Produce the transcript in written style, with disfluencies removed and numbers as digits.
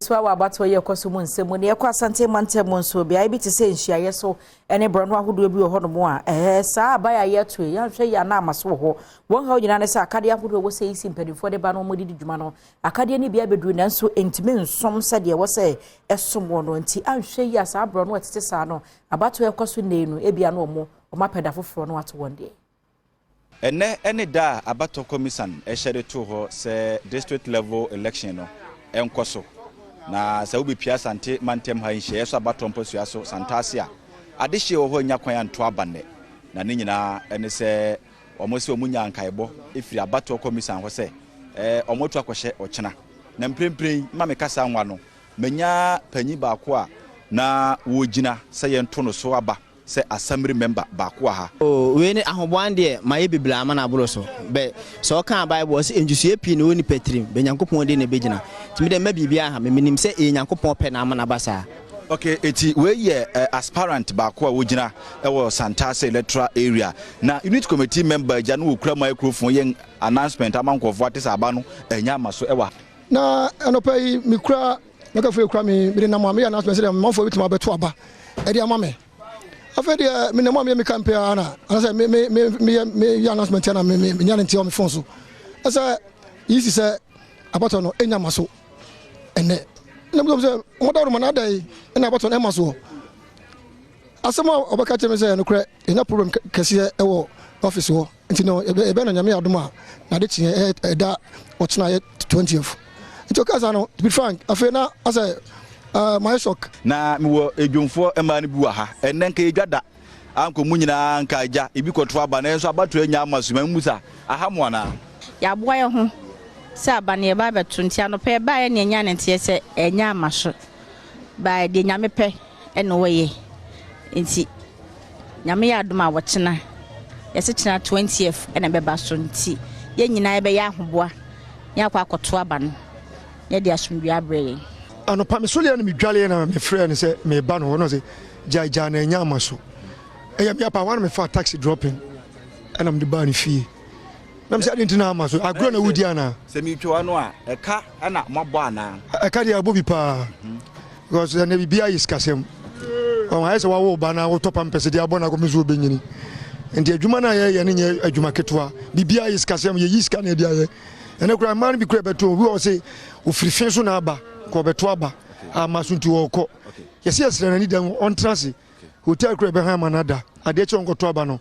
Swawa abato ye koso nsemu ne yakwa Asante mantemu nso bia bi te se nhyiaye so ene brano ahodo bi ho no mo a saa abaya ye to ya hwe ya na amaso ho won ha nyina ne sa akade ahodo wo sei simpanifo de ba no modidi dwuma no akade ne bia beduru nanso entime nsom se de wo se esom wo no nti anhwe ya saa brano atete saa no abato ye koso neenu ebia no mo omapeda foforo no ato wonde ene da abato commission ehede to ho se district level election no enkoso na sa ubi pia Asante mantem ha nhye so abato mposu aso santase a adehye wo ho nya kwan anto abanne na ne nyina ene se omosi omunya nkaebo efiri abato commission ho se omotu akohye ochena na mprempren ma me kasa nwa no menya panyi baako a na wo gina se ye nto no so aba se assembly member baako ha we ni ahobwan de maye bibla ama na aburo so be so kan bible se enjusue pi ne woni petrim be nyankopon de ne begina timi de ma bibia ha menim se nyankopon pe na ama na basa. Okay, eti we ye aspirant baako a wogina ewo Santase electoral area na unit committee member ja no okura microphone yen announcement amankofo atisa aba no enya amaso ewa na enopai mikura meka fo ekura mi bi na mo am announcement say manfo bitima beto aba e dia mame afedi me na mo am me campaign ana say me announcement na me nyane nti o me phone so asa yisi say abato no enya maso ene na mo say mo dawo man adai na abato no emaso asema obaka teme say no kure enya problem kase e wo office wo nti no ebe no nyame adom a na de tie da ochina 20th ito kaza no to be frank afena asa my shock na me wo edwumfo ema ne buwa ha enen ka edwada anko munyina nka aja ibi koto aba na enso abato enya amasuma musa ahamo na ya boa ye ho se aba ne ba beto ntia no pe ba ye ne nya ne ntie se enya amaso ba de nyame pe ene wo ye nti nyame ya adoma wo chena yese chena 20th ene beba so nti ye nyina ye be ya ahoboa ya kwa koto aba no ye de asumdua abre ano pa me solia na me dwale na me frɛ ne sɛ me ba no no sɛ jaja na nya amaso eya me apa wan me fa taxi dropping and am the ban fee nam sɛ adenti na amaso agro na wudi ana sɛ mi twa no a ɛka ana mabɔ ana ɛka dia bobi pa because na bibia is kasem on ha sɛ wawo ba na wo topa mpɛsɛ dia bɔ na ko mezo benyini enti adwuma na ye ne nya adwuma ketwa bibia is kasem ye yiska na dia ye ene kura man bi kura beto we o say o frifin so na aba ko beto aba amasunti wo ko yesi yesre na ni dan on transi hotel kura be ha manada ade che onko to aba no